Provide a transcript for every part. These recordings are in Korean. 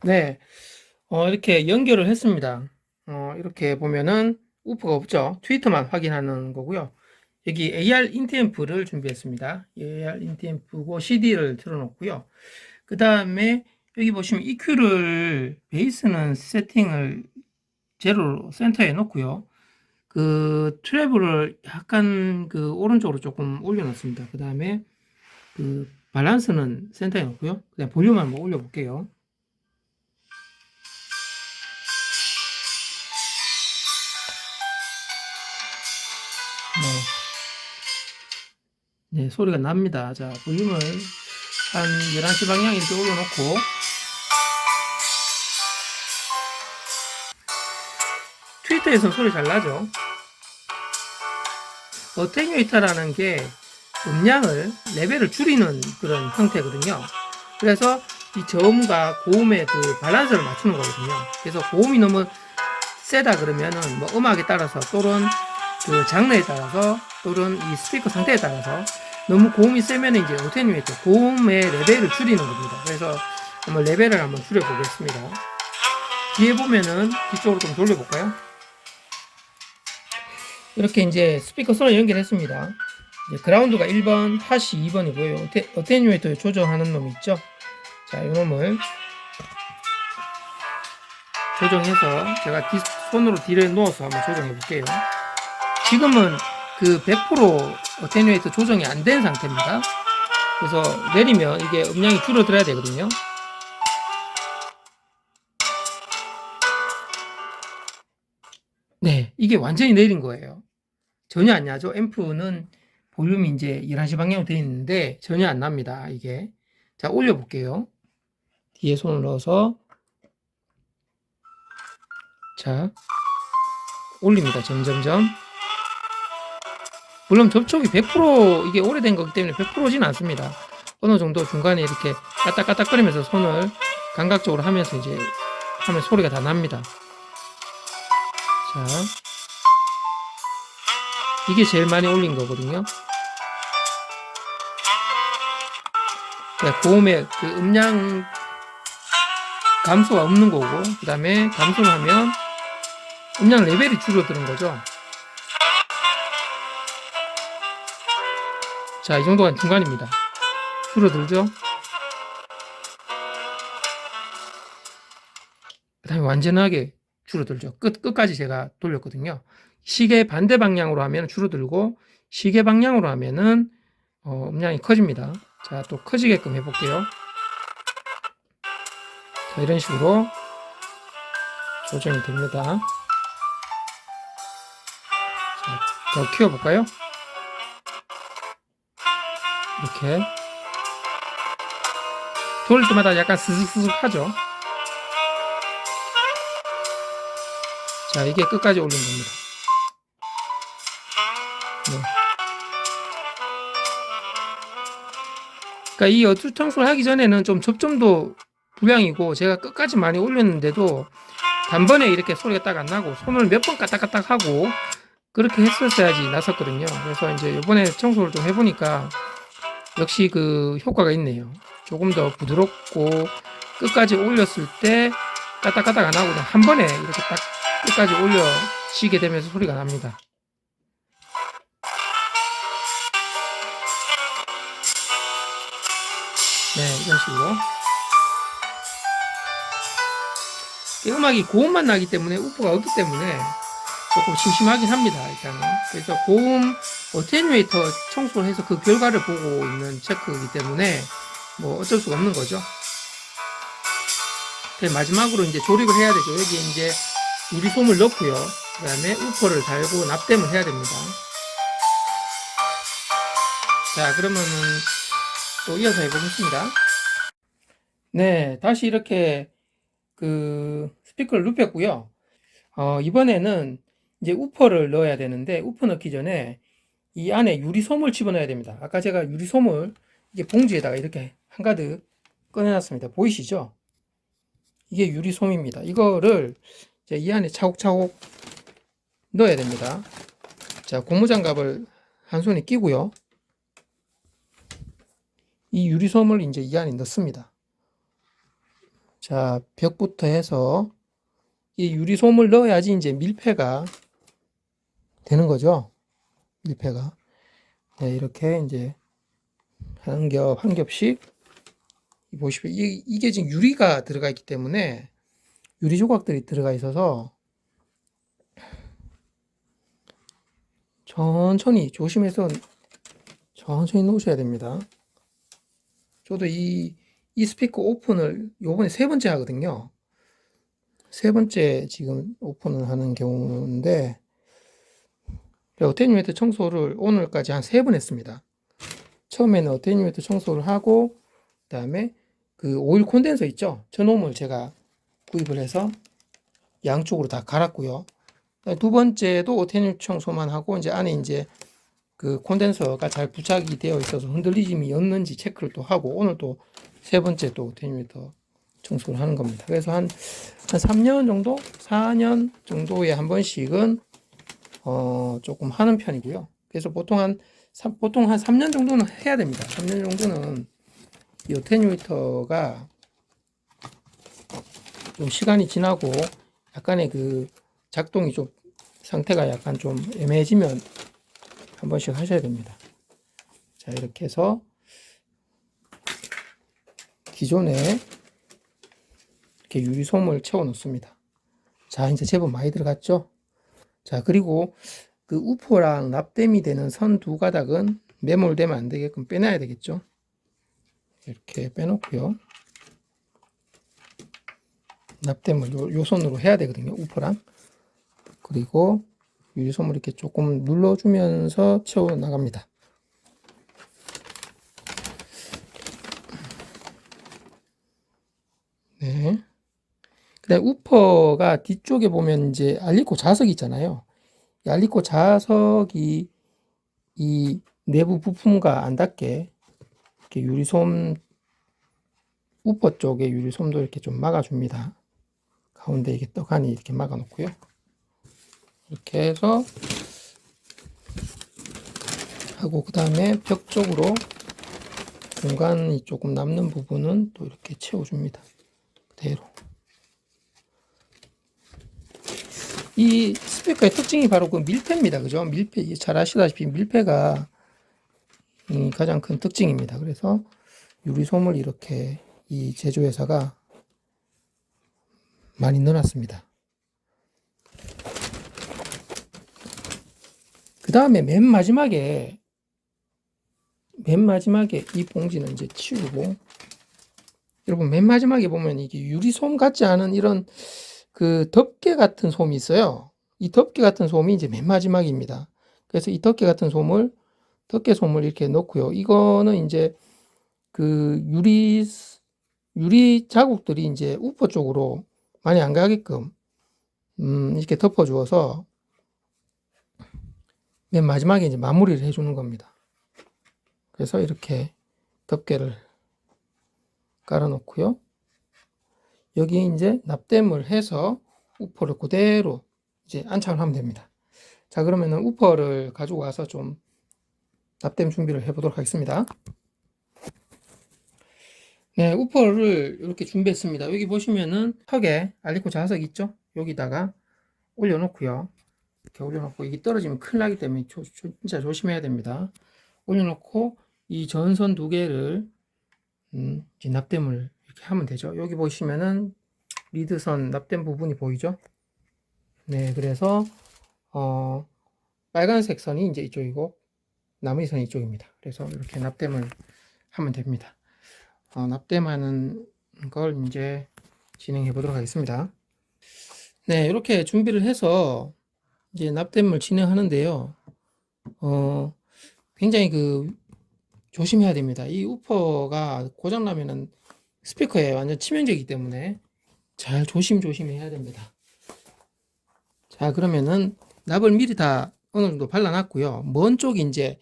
네, 이렇게 연결을 했습니다. 이렇게 보면은 우퍼가 없죠. 트위터만 확인하는 거고요. 여기 AR 인트앰프를 준비했습니다. AR 인트앰프고 CD를 틀어놓고요. 그 다음에 여기 보시면 EQ를 베이스는 세팅을 제로로 센터에 놓고요. 그 트래블을 약간 그 오른쪽으로 조금 올려놨습니다. 그 다음에 그 밸런스는 센터에 놓고요. 그다음 볼륨 한번 올려볼게요. 네, 네, 소리가 납니다. 자, 볼륨을 한 11시 방향 이렇게 올려놓고 트위터에서 소리 잘 나죠? 어테뉴에이터라는 게 음량을 레벨을 줄이는 그런 형태거든요. 그래서 이 저음과 고음의 그 밸런스를 맞추는 거거든요. 그래서 고음이 너무 세다 그러면은 뭐 음악에 따라서 또는 그 장르에 따라서 또는 이 스피커 상태에 따라서 너무 고음이 세면 이제 어테뉴에이터 고음의 레벨을 줄이는 겁니다. 그래서 한번 레벨을 한번 줄여 보겠습니다. 뒤에 보면은 뒤쪽으로 좀 돌려볼까요? 이렇게 이제 스피커 선을 연결했습니다. 이제 그라운드가 1번, 핫이 2번이고요. 어테뉴에이터 조정하는 놈 있죠? 자, 이 놈을 조정해서 제가 손으로 뒤를 놓아서 한번 조정해 볼게요. 지금은 그 100% 어테뉴에이터 조정이 안 된 상태입니다. 그래서 내리면 이게 음량이 줄어들어야 되거든요. 네, 이게 완전히 내린 거예요. 전혀 안 나죠. 앰프는 볼륨이 이제 11시 방향으로 되어 있는데 전혀 안 납니다. 이게. 자, 올려볼게요. 뒤에 손을 넣어서 자, 올립니다. 점점점. 물론 접촉이 100% 이게 오래된 거기 때문에 100%진 않습니다. 어느 정도 중간에 이렇게 까딱까딱거리면서 손을 감각적으로 하면서 이제 하면 소리가 다 납니다. 자, 이게 제일 많이 올린 거거든요. 고음의 그 음량 감소가 없는 거고, 그 다음에 감소를 하면 음량 레벨이 줄어드는 거죠. 자, 이 정도가 중간입니다. 줄어들죠? 그 다음에 완전하게 줄어들죠. 끝까지 제가 돌렸거든요. 시계 반대 방향으로 하면 줄어들고, 시계 방향으로 하면은, 음량이 커집니다. 자, 또 커지게끔 해볼게요. 자, 이런 식으로 조정이 됩니다. 자, 더 키워볼까요? 이렇게. 돌릴 때마다 약간 스슥스슥 하죠. 자, 이게 끝까지 올린 겁니다. 네. 그러니까 이 어투 청소를 하기 전에는 좀 접점도 불량이고 제가 끝까지 많이 올렸는데도 단번에 이렇게 소리가 딱 안 나고 손을 몇 번 까딱까딱 하고 그렇게 했었어야지 났었거든요. 그래서 이제 이번에 청소를 좀 해보니까 역시 그 효과가 있네요. 조금 더 부드럽고 끝까지 올렸을 때 까딱까딱 안 하고 그냥 한 번에 이렇게 딱 끝까지 올려지게 되면서 소리가 납니다. 네, 이런 식으로. 음악이 고음만 나기 때문에 우퍼가 없기 때문에 조금 심심하긴 합니다. 일단은. 그래서 고음 어테뉴에이터 청소를 해서 그 결과를 보고 있는 체크이기 때문에 뭐 어쩔 수가 없는 거죠. 마지막으로 이제 조립을 해야 되죠. 여기 이제 유리솜을 넣고요. 그 다음에 우퍼를 달고 납땜을 해야 됩니다. 자, 그러면은 또 이어서 해보겠습니다. 네, 다시 이렇게 그 스피커를 눕혔고요. 이번에는 이제 우퍼를 넣어야 되는데 우퍼 넣기 전에 이 안에 유리솜을 집어넣어야 됩니다. 아까 제가 유리솜을 이게 봉지에다가 이렇게 한가득 꺼내놨습니다. 보이시죠? 이게 유리솜입니다. 이거를 이제 이 안에 차곡차곡 넣어야 됩니다. 자, 고무장갑을 한 손에 끼고요. 이 유리솜을 이제 이 안에 넣습니다. 자, 벽부터 해서 이 유리솜을 넣어야지 이제 밀폐가 되는 거죠. 밀폐가. 네, 이렇게 이제 한 겹씩 보시면 이게 지금 유리가 들어가 있기 때문에 유리 조각들이 들어가 있어서 천천히 조심해서 천천히 놓으셔야 됩니다. 저도 이 스피커 오픈을 요번에 세 번째 하거든요. 세 번째 지금 오픈을 하는 경우인데 어테뉴에이터 청소를 오늘까지 한 세 번 했습니다. 처음에는 어테뉴에이터 청소를 하고 그다음에 그 오일 콘덴서 있죠. 저놈을 제가 구입을 해서 양쪽으로 다 갈았고요. 두 번째도 어테뉴 청소만 하고 이제 안에 이제 그 콘덴서가 잘 부착이 되어 있어서 흔들리짐이 없는지 체크를 또 하고 오늘 또 세 번째 또 어테뉴에이터 청소를 하는 겁니다. 그래서 한 3년 정도, 4년 정도에 한 번씩은 조금 하는 편이고요. 그래서 보통 한 3년 정도는 해야 됩니다. 3년 정도는 이 어테뉴에이터가 좀 시간이 지나고 약간의 그 작동이 좀 상태가 약간 좀 애매해지면 한 번씩 하셔야 됩니다. 자, 이렇게 해서 기존에 이렇게 유리솜을 채워 놓습니다. 자, 이제 제법 많이 들어갔죠? 자, 그리고 그 우퍼랑 납땜이 되는 선 두 가닥은 매몰되면 안 되게끔 빼놔야 되겠죠? 이렇게 빼놓고요. 납땜을 요 손으로 해야 되거든요. 우퍼랑. 그리고 유리솜을 이렇게 조금 눌러주면서 채워 나갑니다. 네. 그다음 우퍼가 뒤쪽에 보면 이제 알리코 자석이 있잖아요. 이 알리코 자석이 이 내부 부품과 안 닿게 이렇게 유리솜 우퍼 쪽에 유리솜도 이렇게 좀 막아줍니다. 가운데 이게 떡하니 이렇게 막아 놓고요. 이렇게 해서 하고 그 다음에 벽 쪽으로 공간이 조금 남는 부분은 또 이렇게 채워줍니다. 그대로. 이 스피커의 특징이 바로 그 밀폐입니다. 그죠? 밀폐, 잘 아시다시피 밀폐가 가장 큰 특징입니다. 그래서 유리솜을 이렇게 이 제조회사가 많이 넣어놨습니다. 그 다음에 맨 마지막에 이 봉지는 이제 치우고, 여러분 맨 마지막에 보면 이게 유리솜 같지 않은 이런 그 덮개 같은 솜이 있어요. 이 덮개 같은 솜이 이제 맨 마지막입니다. 그래서 이 덮개 같은 덮개 솜을 이렇게 넣고요. 이거는 이제 그 유리 자국들이 이제 우퍼 쪽으로 많이 안 가게끔 이렇게 덮어 주어서 맨 마지막에 이제 마무리를 해주는 겁니다. 그래서 이렇게 덮개를 깔아 놓고요. 여기 이제 납땜을 해서 우퍼를 그대로 이제 안착을 하면 됩니다. 자, 그러면은 우퍼를 가지고 와서 좀 납땜 준비를 해 보도록 하겠습니다. 네, 우퍼를 이렇게 준비했습니다. 여기 보시면은 턱에 알리코 자석 있죠? 여기다가 올려놓고요. 이렇게 올려놓고 이게 떨어지면 큰일 나기 때문에 진짜 조심해야 됩니다. 올려놓고 이 전선 두 개를 이제 납땜을 이렇게 하면 되죠. 여기 보시면은 리드선 납땜 부분이 보이죠? 네, 그래서 빨간색 선이 이제 이쪽이고 나머지 선이 이쪽입니다. 그래서 이렇게 납땜을 하면 됩니다. 납땜하는 걸 이제 진행해 보도록 하겠습니다. 네, 이렇게 준비를 해서 이제 납땜을 진행하는데요. 굉장히 그 조심해야 됩니다. 이 우퍼가 고장 나면은 스피커에 완전 치명적이기 때문에 잘 조심조심 해야 됩니다. 자, 그러면은 납을 미리 다 어느 정도 발라놨고요. 먼 쪽이 이제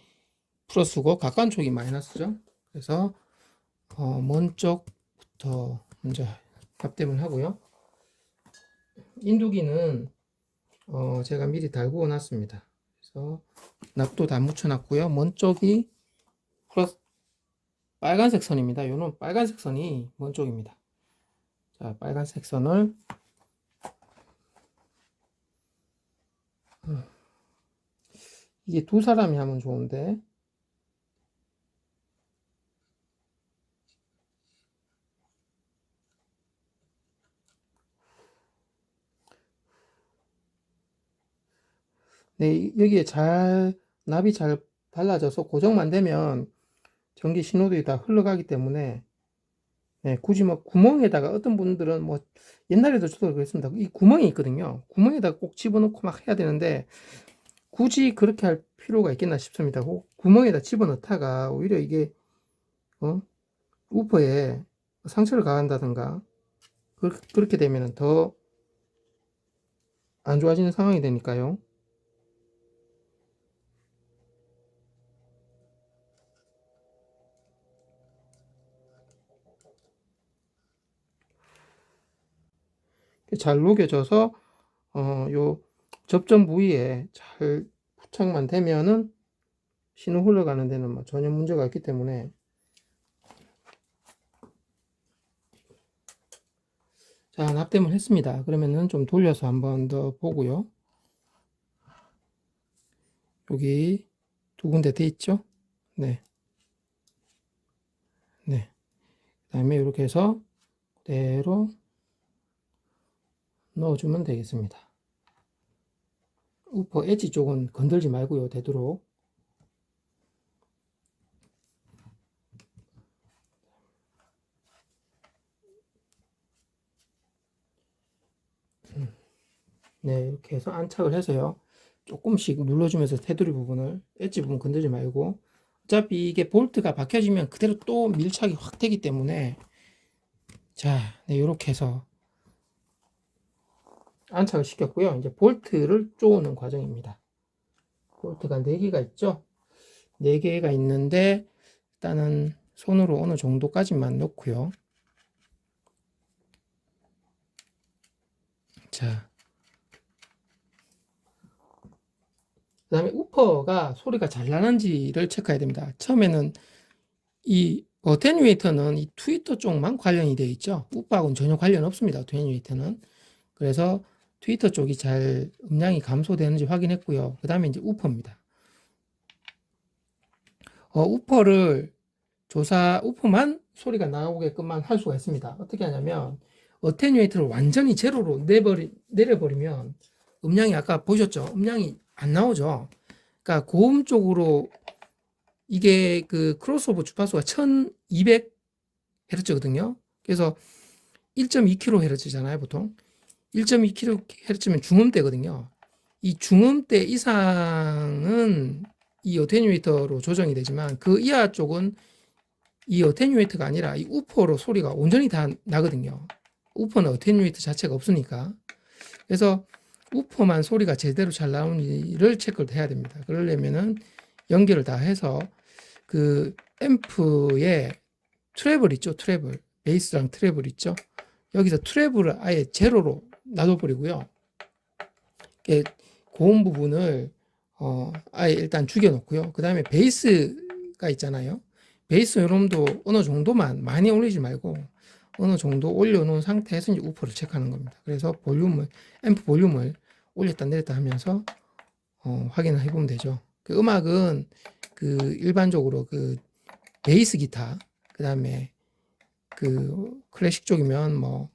플러스고 가까운 쪽이 마이너스죠. 그래서 먼 쪽부터 먼저 납땜을 하고요. 인두기는 제가 미리 달구어 놨습니다. 그래서 납도 다 묻혀놨고요. 먼 쪽이 플러스 빨간색 선입니다. 요는 빨간색 선이 먼 쪽입니다. 자, 빨간색 선을 이게 두 사람이 하면 좋은데 네, 여기에 잘 납이 잘 발라져서 고정만 되면 전기 신호들이 다 흘러가기 때문에 네, 굳이 뭐 구멍에다가 어떤 분들은 뭐 옛날에도 저도 그랬습니다. 이 구멍이 있거든요. 구멍에다가 꼭 집어넣고 막 해야 되는데 굳이 그렇게 할 필요가 있겠나 싶습니다. 꼭 구멍에다 집어넣다가 오히려 이게 우퍼에 상처를 가한다든가 그렇게 되면 더 안 좋아지는 상황이 되니까요. 잘 녹여져서 요 접점 부위에 잘 부착만 되면은 신호 흘러가는 데는 뭐 전혀 문제가 없기 때문에 자, 납땜을 했습니다. 그러면은 좀 돌려서 한 번 더 보고요. 여기 두 군데 돼 있죠? 네. 네. 그 다음에 이렇게 해서 그대로 넣어주면 되겠습니다. 우퍼 엣지 쪽은 건들지 말고요. 되도록. 네, 이렇게 해서 안착을 해서요. 조금씩 눌러주면서 테두리 부분을 엣지 부분 건들지 말고 어차피 이게 볼트가 박혀지면 그대로 또 밀착이 확 되기 때문에 자, 네, 이렇게 해서 안착을 시켰고요. 이제 볼트를 쪼는 과정입니다. 볼트가 4개가 있죠. 4개가 있는데 일단은 손으로 어느 정도까지만 넣고요. 자, 그 다음에 우퍼가 소리가 잘 나는지를 체크해야 됩니다. 처음에는 이 어테뉴에이터는 이 트위터 쪽만 관련이 되어 있죠. 우퍼하고는 전혀 관련 없습니다. 어테뉴에이터는. 그래서 트위터 쪽이 잘 음량이 감소되는지 확인했고요. 그 다음에 이제 우퍼입니다. 우퍼를 우퍼만 소리가 나오게끔만 할 수가 있습니다. 어떻게 하냐면 어테뉴에이터를 완전히 제로로 내려버리면 음량이 아까 보셨죠? 음량이 안 나오죠. 그러니까 고음 쪽으로 이게 그 크로스오버 주파수가 1200Hz거든요. 그래서 1.2kHz잖아요, 보통. 1.2kHz면 중음대거든요. 이 중음대 이상은 이 어테뉴에이터로 조정이 되지만 그 이하 쪽은 이 어테뉴에이터가 아니라 이 우퍼로 소리가 온전히 다 나거든요. 우퍼는 어테뉴에이터 자체가 없으니까. 그래서 우퍼만 소리가 제대로 잘 나오는지를 체크를 해야 됩니다. 그러려면은 연결을 다 해서 그 앰프에 트래블 있죠, 트래블. 베이스랑 트래블 있죠. 여기서 트래블을 아예 제로로 놔둬버리고요. 고음 부분을 아예 일단 죽여놓고요. 그 다음에 베이스가 있잖아요. 베이스 요놈도 어느 정도만 많이 올리지 말고 어느 정도 올려놓은 상태에서 이제 우퍼를 체크하는 겁니다. 그래서 앰프 볼륨을 올렸다 내렸다 하면서 확인을 해보면 되죠. 그 음악은 그 일반적으로 그 베이스 기타, 그 다음에 그 클래식 쪽이면 뭐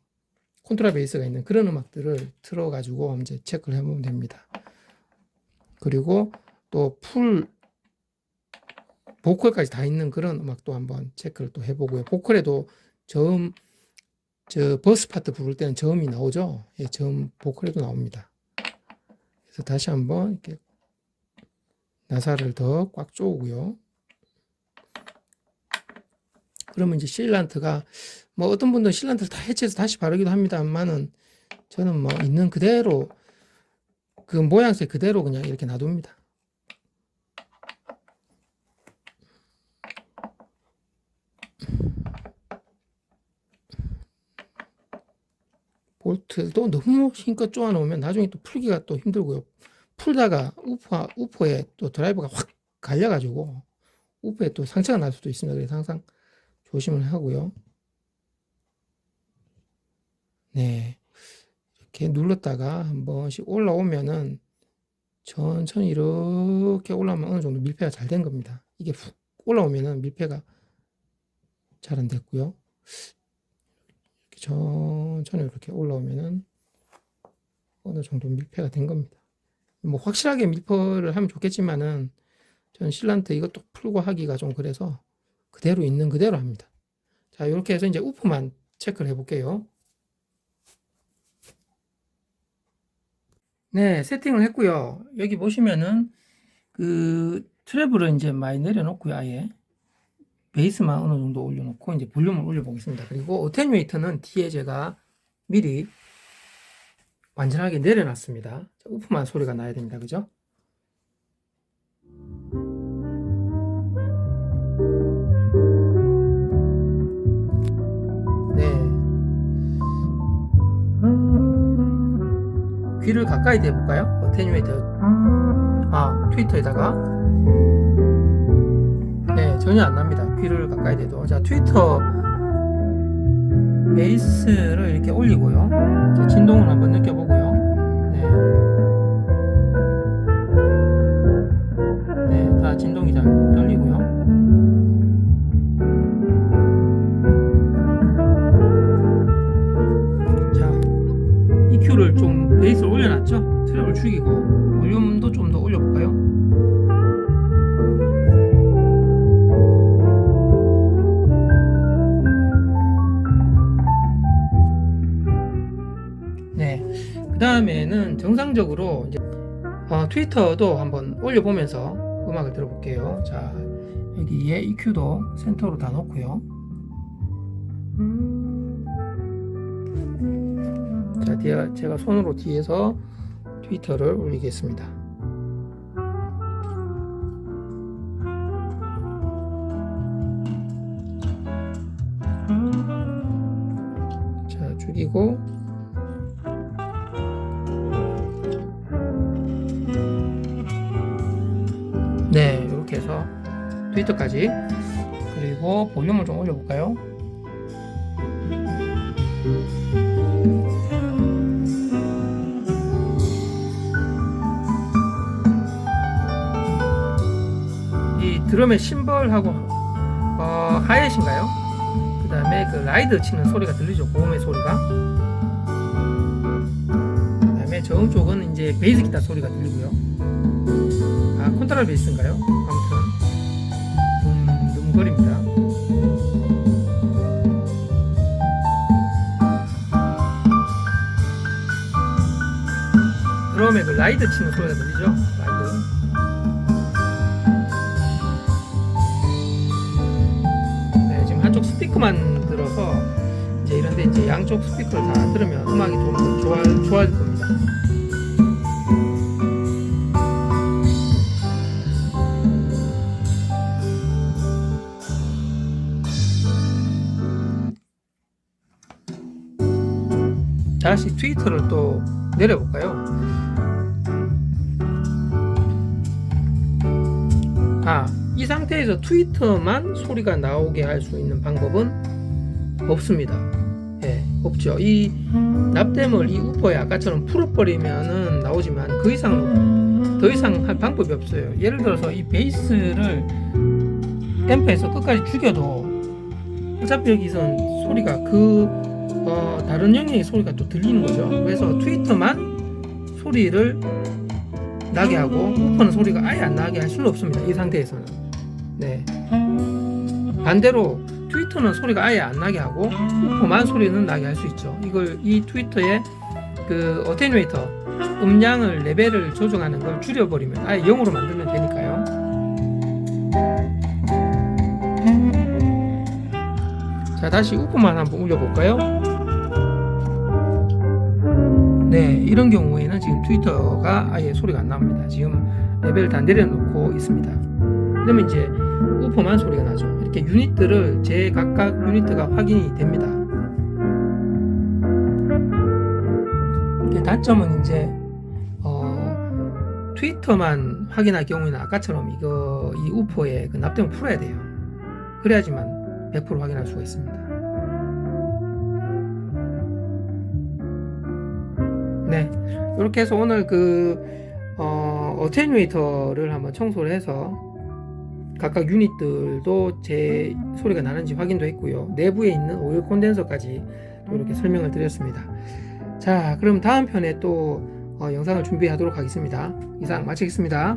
콘트라 베이스가 있는 그런 음악들을 틀어가지고 이제 체크를 해보면 됩니다. 그리고 또 보컬까지 다 있는 그런 음악도 한번 체크를 또 해보고요. 보컬에도 버스 파트 부를 때는 저음이 나오죠. 예, 저음 보컬에도 나옵니다. 그래서 다시 한번 이렇게 나사를 더 꽉 조우고요. 그러면 이제 실란트가 뭐 어떤 분들은 실란트를 다 해체해서 다시 바르기도 합니다만은 저는 뭐 있는 그대로 그 모양새 그대로 그냥 이렇게 놔둡니다. 볼트도 너무 힘껏 쪼아 놓으면 나중에 또 풀기가 또 힘들고요. 풀다가 우퍼에 또 드라이버가 확 갈려가지고 우퍼에 또 상처가 날 수도 있습니다. 그래서 항상 조심을 하고요. 네. 이렇게 눌렀다가 한 번씩 올라오면은 천천히 이렇게 올라오면 어느 정도 밀폐가 잘 된 겁니다. 이게 훅 올라오면은 밀폐가 잘 안 됐고요. 이렇게 천천히 이렇게 올라오면은 어느 정도 밀폐가 된 겁니다. 뭐 확실하게 밀폐를 하면 좋겠지만은 전 실란트 이것도 풀고 하기가 좀 그래서 그대로 있는 그대로 합니다. 자, 이렇게 해서 이제 우프만 체크를 해볼게요. 네, 세팅을 했고요. 여기 보시면은 그 트래블을 이제 많이 내려놓고요, 아예 베이스만 어느 정도 올려놓고 이제 볼륨을 올려보겠습니다. 그리고 어테뉴에이터는 뒤에 제가 미리 완전하게 내려놨습니다. 우프만 소리가 나야 됩니다, 그죠? 네. 귀를 가까이 대볼까요? 어테뉴에이터. 트위터에다가. 네, 전혀 안 납니다. 귀를 가까이 대도. 자, 트위터 베이스를 이렇게 올리고요. 자, 진동을 한번 느껴보고요. 네. 네, 다 진동이 잘 떨리고요. 자, EQ를 좀 베이스를 올려놨죠? 트랩을 죽이고 볼륨도 좀 더 올려볼까요? 네, 그 다음에는 정상적으로 이제 트위터도 한번 올려보면서 음악을 들어볼게요. 자, 여기에 EQ도 센터로 다 놓고요. 자, 제가 손으로 뒤에서 트위터를 올리겠습니다. 자, 죽이고 네, 이렇게 해서 트위터까지. 그리고 볼륨을 좀 올려볼까요? 이 드럼의 심벌하고 하이햇인가요? 그 다음에 그 라이드 치는 소리가 들리죠, 고음의 소리가. 그 다음에 저쪽은 이제 베이스 기타 소리가 들리고요. 콘트라 베이스인가요? 아무튼 둥거립니다. 드럼에 그 라이드 치는 소리가 들리죠? 라이드. 네, 지금 한쪽 스피커만 들어서 이제 이런데 이제 양쪽 스피커를 다 들으면 음악이 좀 더 좋아질 겁니다. 다시 트위터를 또 내려볼까요? 이 상태에서 트위터만 소리가 나오게 할 수 있는 방법은 없습니다. 예, 없죠. 이 납땜을 이 우퍼에 아까처럼 풀어버리면은 나오지만 더 이상 할 방법이 없어요. 예를 들어서 이 베이스를 앰프에서 끝까지 죽여도 어차피 여기선 소리가 다른 영역의 소리가 또 들리는 거죠. 그래서 트위터만 소리를 나게 하고 우퍼는 소리가 아예 안 나게 할 수는 없습니다. 이 상태에서는. 네. 반대로 트위터는 소리가 아예 안 나게 하고 우퍼만 소리는 나게 할 수 있죠. 이 트위터의 그 어테뉴에이터 음량을 레벨을 조정하는 걸 줄여버리면 아예 0으로 만들면 되니까요. 자, 다시 우퍼만 한번 올려볼까요? 네, 이런 경우에는 지금 트위터가 아예 소리가 안 나옵니다. 지금 레벨을 다 내려놓고 있습니다. 그러면 이제 우퍼만 소리가 나죠. 이렇게 유닛들을 각각 유닛가 확인이 됩니다. 단점은 이제 트위터만 확인할 경우에는 아까처럼 이 우퍼에 그 납땜을 풀어야 돼요. 그래야지만 100% 확인할 수가 있습니다. 네, 이렇게 해서 오늘 어테뉴에이터를 한번 청소를 해서 각각 유닛들도 제 소리가 나는지 확인도 했고요. 내부에 있는 오일 콘덴서까지 또 이렇게 설명을 드렸습니다. 자, 그럼 다음 편에 또 영상을 준비하도록 하겠습니다. 이상 마치겠습니다.